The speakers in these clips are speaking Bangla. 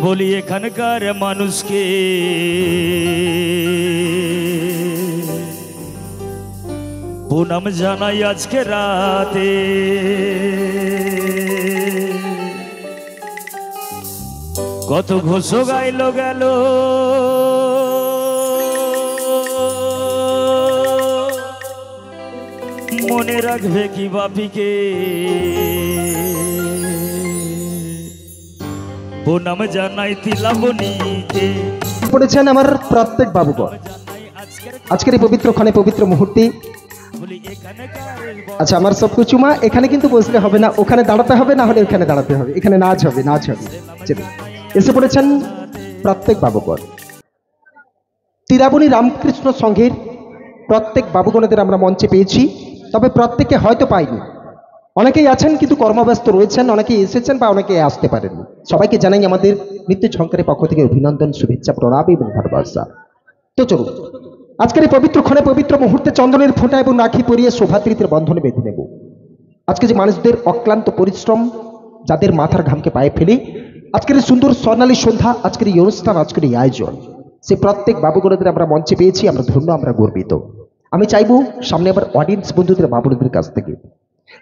বলি এখানকার মানুষকে প্রণাম জানাই আজকে রাতে। কত ঘোষ গাইল গেল মনে রাখবে কি বাপিকে, প্রণাম জানাই তিলাবনীকে। পড়েছেন আমার প্রত্যেক বাবুগণ আজকের এই পবিত্র ক্ষণে পবিত্র মুহূর্তে। আচ্ছা আমার সব কুচুমা এখানে কিন্তু বসলে হবে না, ওখানে দাঁড়াতে হবে, না হলে ওখানে দাঁড়াতে হবে, এখানে নাচ হবে নাচ হবে। এসে পড়েছেন প্রত্যেক বাবুগণ। তিলাবনী রামকৃষ্ণ সংঘের প্রত্যেক বাবুগণদের আমরা মঞ্চে পেয়েছি, তবে প্রত্যেকে হয়তো পাইনি। অনেকেই আছেন কিন্তু কর্মব্যস্ত রয়েছেন, অনেকেই এসেছেন বা অনেকে আসতে পারেননি। সবাইকে জানাই আমাদের নিত্য ঝঙ্কারের পক্ষ থেকে অভিনন্দন, শুভেচ্ছা, প্রণাম এবং ভালোবাসা। তো চলুন আজকের এই পবিত্র ক্ষণে পবিত্র মুহূর্তে চন্দনের ফোঁটা এবং রাখি পরিয়ে শোভাতৃতীর বন্ধনে বেঁধে নেব। আজকে যে মানুষদের অক্লান্ত পরিশ্রম, যাদের মাথার ঘামকে পায়ে ফেলে আজকের এই সুন্দর স্বর্ণালী সন্ধ্যা, আজকের এই অনুষ্ঠান, আজকের এই আয়োজন, সে প্রত্যেক বাবুগণদের আমরা মঞ্চে পেয়েছি, আমরা ধন্য, আমরা গর্বিত। আমি চাইবো সামনে আবার অডিয়েন্স বন্ধুদের বাবুদের কাছ থেকে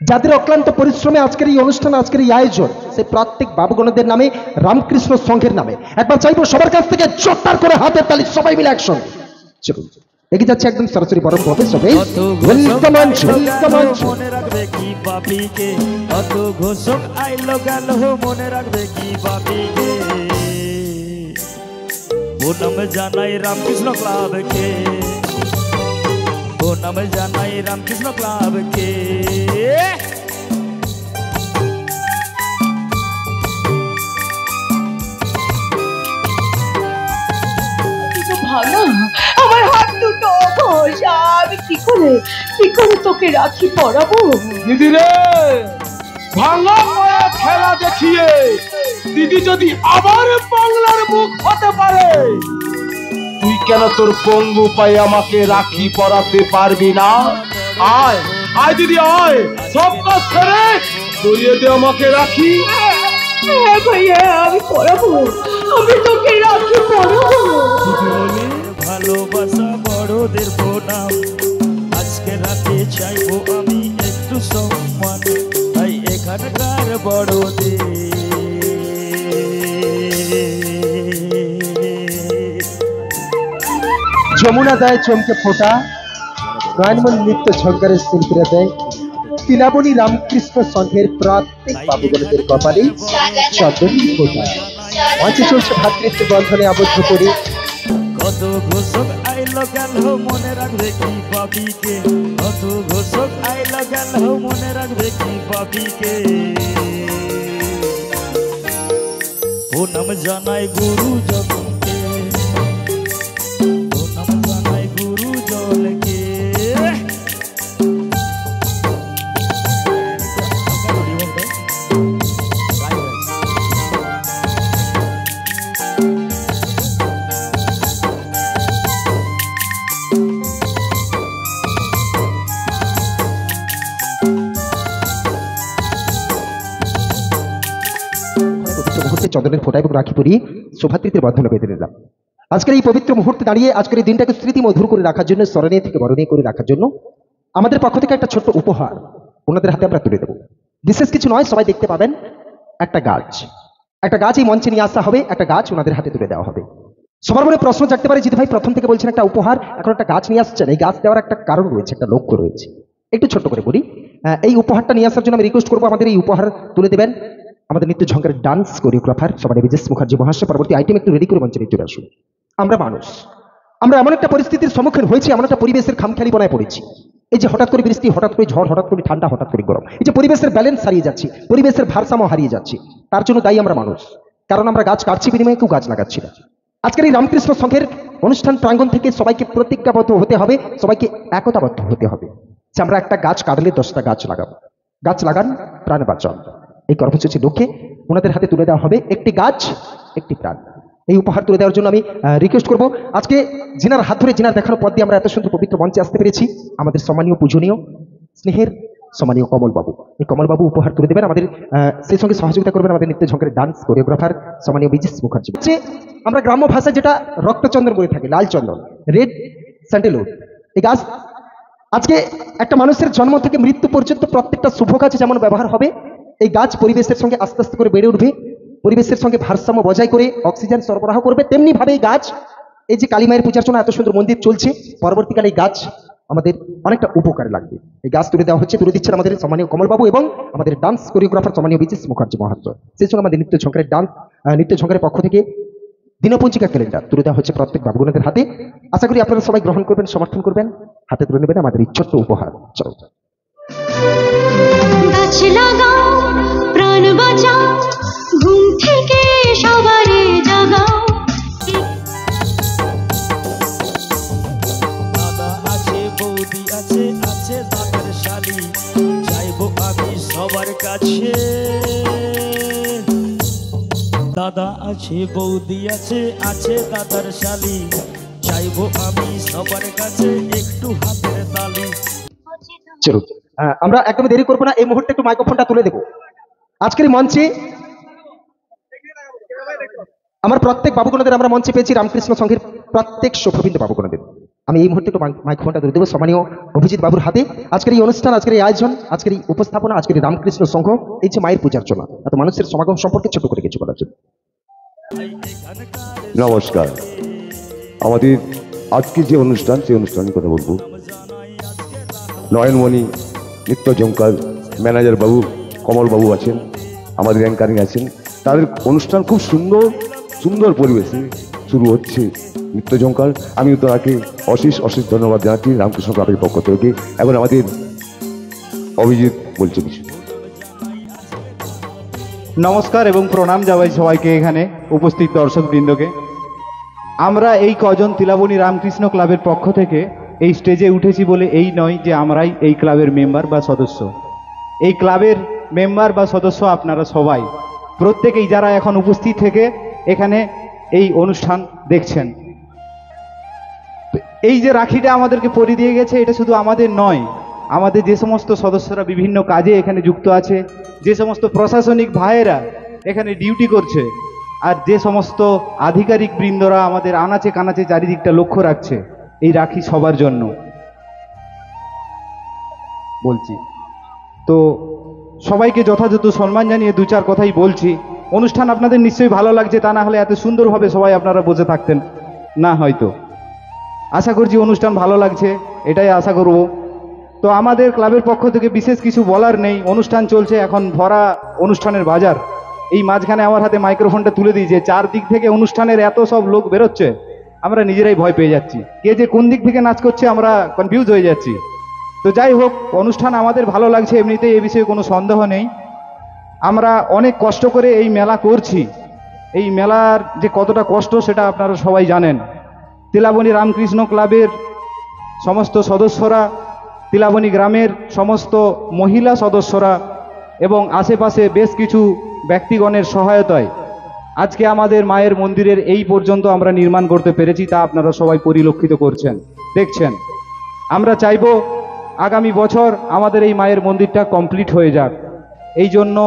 যাদের অক্লান্ত পরিশ্রমে আজকের এই অনুষ্ঠান, আজকের এই আয়োজন, সে প্রত্যেক বাবুগণদের নামে, রামকৃষ্ণ সংঘের নামে একবার চাইবো সবার কাছ থেকে জোরদার করে হাতের তালি, সবাই মিলে অ্যাকশন। চলুন এগিয়ে যাচ্ছে একদম সরাসরি বরং হবে সবাই। মনে রাখবে কি বাপিকে, কত ঘোষক আইলো গেল মনে রাখবে কি বাপিকে, প্রণাম জানাই রামকৃষ্ণ ক্লাবকে, প্রণাম জানাই রামকৃষ্ণ ক্লাবকে। ভালো আমার হাত দুটো ঘষা, আমি কি করে তোকে রাখি পরাবো? দিদি রে, ভাঙা মায়া খেলা দেখিয়ে দিদি যদি আবার বাংলার মুখ হতে পারে, তুই কেন তোর পঙ্গু পায়ে আমাকে রাখি পরাতে পারবি না? আয় আয় দিদি আয়, সব কাজ ছেড়ে ধরিয়ে দে আমাকে রাখি। হ্যাঁ ভাইয়া আমি পরাবো, আমি তোকে রাখি পরাবো। ভালোবাসা বড়দের প্রণাম, আজকে রাতে চাইবো আমি একটু সম্মান, তাই এখানকার বড়দের। যমুনা দেয় চমকে ফোঁটা, নয়নমন নৃত্য ঝঙ্কারের শিল্পীরা দেয় তিলাবনী রামকৃষ্ণ সংঘের প্রত্যেক বাবুগণদের কপালে চন্দনী ফোঁটা। মঞ্চে চলছে ভ্রাতৃত্বের বন্ধনে আবদ্ধ করে। কত ঘোষক আইলো গেল মনে রাখবে কি বাপিকে, কত ঘোষক আইলো গেল মনে রাখবে কি বাপিকে, প্রণাম জানাই গুরুজনকে, প্রণাম জানাই গুরুজনকে। চন্দনের ফোঁটা এবং রাখি পরিয়ে শোভাতৃতীর বন্ধনে বেঁধে নিলাম। আজকের এই পবিত্র মুহূর্তে দাঁড়িয়ে আজকের এই দিনটাকে স্মৃতি মধুর করে রাখার জন্য, স্মরণীয় থেকে বরণীয় করে রাখার জন্য আমাদের পক্ষ থেকে একটা ছোট্ট উপহার ওনাদের হাতে আমরা তুলে দেবো। বিশেষ কিছু নয়, সবাই দেখতে পাবেন একটা গাছ, একটা গাছ এই মঞ্চে নিয়ে আসা হবে, একটা গাছ ওনাদের হাতে তুলে দেওয়া হবে। সবার মনে প্রশ্ন জাগতে পারে, জিতু ভাই প্রথম থেকে বলছেন একটা উপহার, এখন একটা গাছ নিয়ে আসছেন, এই গাছ দেওয়ার একটা কারণ রয়েছে, একটা লক্ষ্য রয়েছে। একটু ছোট্ট করে বলি, এই উপহারটা নিয়ে আসার জন্য আমি রিকোয়েস্ট করবো আমাদের এই উপহার তুলে দেবেন আমাদের নিত্য ঝঙ্কারের ডান্স কোরিওগ্রাফার সবাই বিজেশ মুখার্জি মহাশয়। পরবর্তী আইটেম একটু রেডি করে মঞ্চে নিয়ে চলে আসুন। আমরা মানুষ, আমরা এমন একটা পরিস্থিতির সম্মুখীন হয়েছি, এমন একটা পরিবেশের খামখেয়ালি বনায় পড়েছি। এই যে হঠাৎ করে বৃষ্টি, হঠাৎ করে ঝড়, হঠাৎ করে ঠান্ডা, হঠাৎ করে গরম, এই যে পরিবেশের ব্যালেন্স হারিয়ে যাচ্ছি, পরিবেশের ভারসাম্য হারিয়ে যাচ্ছি, তার জন্য দায়ী আমরা মানুষ। কারণ আমরা গাছ কাটছি, বিনিময়ে কেউ গাছ লাগাচ্ছি না। আজকের এই রামকৃষ্ণ সংঘের অনুষ্ঠান প্রাঙ্গণ থেকে সবাইকে প্রতিজ্ঞাবদ্ধ হতে হবে, সবাইকে একতাবদ্ধ হতে হবে যে আমরা একটা গাছ কাটলে 10টা গাছ লাগাবো। গাছ লাগান, প্রাণ বাঁচান। এই কর্মসূচির লক্ষ্যে ওনাদের হাতে তুলে দেওয়া হবে একটি গাছ, একটি প্রাণ। এই উপহার তুলে দেওয়ার জন্য আমি রিকোয়েস্ট করব, আজকে জিনার হাত ধরে, জিনার দেখানোর পর দিয়ে আমরা এত সুন্দর পবিত্র মঞ্চে আসতে পেরেছি। আমাদের সম্মানীয়, পূজনীয়, স্নেহের সম্মানীয় কমলবাবু। এই কমলবাবু উপহার তুলে দেবেন আমাদের, সেই সঙ্গে সহযোগিতা করবেন আমাদের নৃত্য ঝঙ্কারের ডান্স কোরিওগ্রাফার সম্মানীয় বিজিস মুখার্জি। হচ্ছে আমরা গ্রাম্য ভাষায় যেটা রক্তচন্দন বলে থাকি, লাল চন্দন, রেড স্যান্ডেলউড। এই গাছ আজকে একটা মানুষের জন্ম থেকে মৃত্যু পর্যন্ত প্রত্যেকটা শুভ কাজে যেমন ব্যবহার হবে, এই গাছ পরিবেশের সঙ্গে আস্তে আস্তে করে বেড়ে উঠবে, পরিবেশের সঙ্গে ভারসাম্য বজায় করে অক্সিজেন সরবরাহ করবে। তেমনি ভাবে এই গাছ, এই যে কালী মায়ের পূজার জন্য এত সুন্দর মন্দির চলছে, পরবর্তীকালে এই গাছ আমাদের অনেকটা উপকারে লাগবে। এই গাছ তুলে দেওয়া হচ্ছে, তুলে দিচ্ছেন আমাদের সম্মানীয় কমলবাবু এবং আমাদের ডান্স কোরিওগ্রাফার সম্মানীয় বিজিস মুখার্জি মহাত্ম। সেই সঙ্গে আমাদের নৃত্য ঝঙ্কারের নৃত্য ঝঙ্কারের পক্ষ থেকে দিনপঞ্জিকা ক্যালেন্ডার তুলে দেওয়া হচ্ছে প্রত্যেক বাবুগণের হাতে। আশা করি আপনারা সবাই গ্রহণ করবেন, সমর্থন করবেন, হাতে তুলে নেবেন আমাদের এই ছোট্ট উপহার। চলো। গাছ লাগাও, প্রাণ বাঁচাও, ঘুম থেকে সবারে জাগাও। দাদা আছে, বৌদি আছে, আছে দাদার শালি, চাইবো আমি সবার কাছে। দাদা আছে, বৌদি আছে, আছে দাদার শালি, চাইবো আমি সবার কাছে একটু হাতের তালি। চলুন, আমরা একদমই দেরি করবো না, এই মুহূর্তে একটু মাইক্রোফোনটা তুলে দেবো। আজকের এই মঞ্চে আমার প্রত্যেক বাবুগণদের আমরা মঞ্চে পেয়েছি রামকৃষ্ণ সংঘের প্রত্যেক সভ্যবৃন্দ বাবুগণদের। আমি এই মুহূর্তে একটু মাইক্রোফোনটা তুলে দেবো সম্মানীয় অভিজিৎ বাবুর হাতে। আজকের এই অনুষ্ঠান, আজকের এই আয়োজন, আজকের এই উপস্থাপনা, আজকের এই রামকৃষ্ণ সংঘ, এই যে মায়ের পূজার জন্য এত মানুষের সমাগম সম্পর্কে ছোট করে কিছু বলার জন্য। নমস্কার। আমাদের আজকে যে অনুষ্ঠান, সেই অনুষ্ঠানের কথা বলবো। নয়নমণি, নৃত্য ঝঙ্কার ম্যানেজার বাবু, কমলবাবু আছেন, আমাদের অ্যাঙ্কারিং আছেন। তাদের অনুষ্ঠান খুব সুন্দর সুন্দর পরিবেশে শুরু হচ্ছে নৃত্য ঝঙ্কার। আমি তাকে অশেষ অশেষ ধন্যবাদ জানাচ্ছি রামকৃষ্ণ ক্লাবের পক্ষ থেকে। এখন আমাদের অভিজিৎ বলছে কিছু। নমস্কার এবং প্রণাম জানাই সবাইকে, এখানে উপস্থিত দর্শকবৃন্দকে। আমরা এই কজন তিলাবনী রামকৃষ্ণ ক্লাবের পক্ষ থেকে এই স্টেজে উঠেছি বলে এই নয় যে আমরাই এই ক্লাবের মেম্বার বা সদস্য। এই ক্লাবের মেম্বার বা সদস্য আপনারা সবাই, প্রত্যেকেই যারা এখন উপস্থিত থেকে এখানে এই অনুষ্ঠান দেখছেন। এই যে রাখিটা আমাদেরকে পরিয়ে দিয়ে গেছে, এটা শুধু আমাদের নয়, আমাদের যে সমস্ত সদস্যরা বিভিন্ন কাজে এখানে যুক্ত আছে, যে সমস্ত প্রশাসনিক ভাইয়েরা এখানে ডিউটি করছে, আর যে সমস্ত আধিকারিক বৃন্দরা আমাদের আনাচে কানাচে চারিদিকটা লক্ষ্য রাখছে, এই রাখি সবার জন্য বলছি। তো সবাইকে যথাযথ সম্মান জানিয়ে দু চার কথাই বলছি। অনুষ্ঠান আপনাদের নিশ্চয়ই ভালো লাগছে, তা না হলে এত সুন্দরভাবে সবাই আপনারা বসে থাকতেন না হয়তো। আশা করছি অনুষ্ঠান ভালো লাগছে, এটাই আশা করব। তো আমাদের ক্লাবের পক্ষ থেকে বিশেষ কিছু বলার নেই। অনুষ্ঠান চলছে, এখন ভরা অনুষ্ঠানের বাজার। এই মাঝখানে আমার হাতে মাইক্রোফোনটা তুলে দিয়েছে, চারদিক থেকে অনুষ্ঠানের এত সব লোক বেরোচ্ছে, আমরা নিজেরাই ভয় পেয়ে যাচ্ছি, কে যে কোন দিক থেকে নাচ করছে আমরা কনফিউজ হয়ে যাচ্ছি। তো যাই হোক, অনুষ্ঠান আমাদের ভালো লাগছে, এমনিতেই এ বিষয়ে কোনো সন্দেহ নেই। আমরা অনেক কষ্ট করে এই মেলা করছি, এই মেলার যে কতটা কষ্ট সেটা আপনারা সবাই জানেন। তিলাবনী রামকৃষ্ণ ক্লাবের সমস্ত সদস্যরা, তিলাবনী গ্রামের সমস্ত মহিলা সদস্যরা এবং আশেপাশে বেশ কিছু ব্যক্তিগণের সহায়তায় আজকে আমাদের মায়ের মন্দিরের এই পর্যন্ত আমরা নির্মাণ করতে পেরেছি, তা আপনারা সবাই পরিলক্ষিত করছেন, দেখছেন। আমরা চাইব আগামী বছর আমাদের এই মায়ের মন্দিরটা কমপ্লিট হয়ে যাক। এই জন্য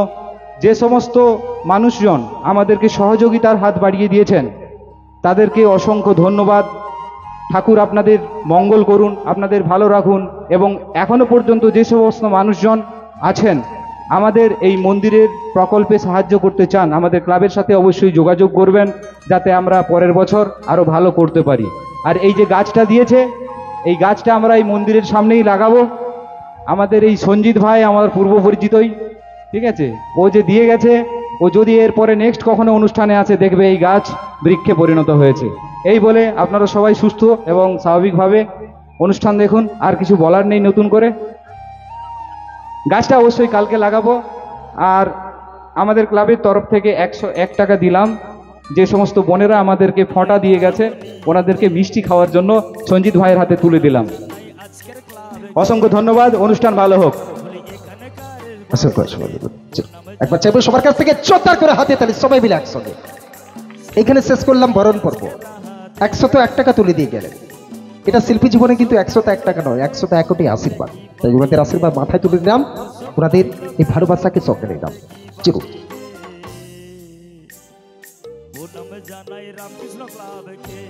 যে সমস্ত মানুষজন আমাদেরকে সহযোগিতার হাত বাড়িয়ে দিয়েছেন তাদেরকে অসংখ্য ধন্যবাদ। ঠাকুর আপনাদের মঙ্গল করুন, আপনাদের ভালো রাখুন, এবং এখনো পর্যন্ত যে সমস্ত মানুষজন আছেন আমাদের এই মন্দিরের প্রকল্পে সাহায্য করতে চান, আমাদের ক্লাবের সাথে অবশ্যই যোগাযোগ করবেন, যাতে আমরা পরের বছর আরও ভালো করতে পারি। আর এই যে গাছটা দিয়েছে, এই গাছটা আমরা এই মন্দিরের সামনেই লাগাবো। আমাদের এই সঞ্জিত ভাই আমার পূর্ব পরিচিতই, ঠিক আছে, ও যে দিয়ে গেছে, ও যদি এরপরে নেক্সট কখনো অনুষ্ঠানে আসে দেখবে এই গাছ বৃক্ষে পরিণত হয়েছে। এই বলে আপনারা সবাই সুস্থ এবং স্বাভাবিকভাবে অনুষ্ঠান দেখুন। আর কিছু বলার নেই নতুন করে। গাছটা অবশ্যই কালকে লাগাবো। আর আমাদের ক্লাবের তরফ থেকে 101 টাকা দিলাম, যে সমস্ত বোনেরা আমাদেরকে ফটা দিয়ে গেছে ওনাদেরকে মিষ্টি খাওয়ার জন্য সঞ্জিত ভাইয়ের হাতে তুলে দিলাম। অসংখ্য ধন্যবাদ, অনুষ্ঠান ভালো হোক। একবার চাইবো সবার কাছ থেকে জোরদার করে হাতে তালি, সবাই মিলে একসঙ্গে। এখানে শেষ করলাম বরণ পর্ব। 101 টাকা তুলে দিয়ে গেলেন। এটা শিল্পী জীবনে কিন্তু 101 টাকা নয়, 101 কোটি আশীর্বাদ। তাই ওনাদের আশীর্বাদ মাথায় তুলে নিলাম, ওনাদের এই ভালোবাসাকে চোখে নিলাম। চিরু ও নাম জানাই রামকৃষ্ণ ক্লাবকে।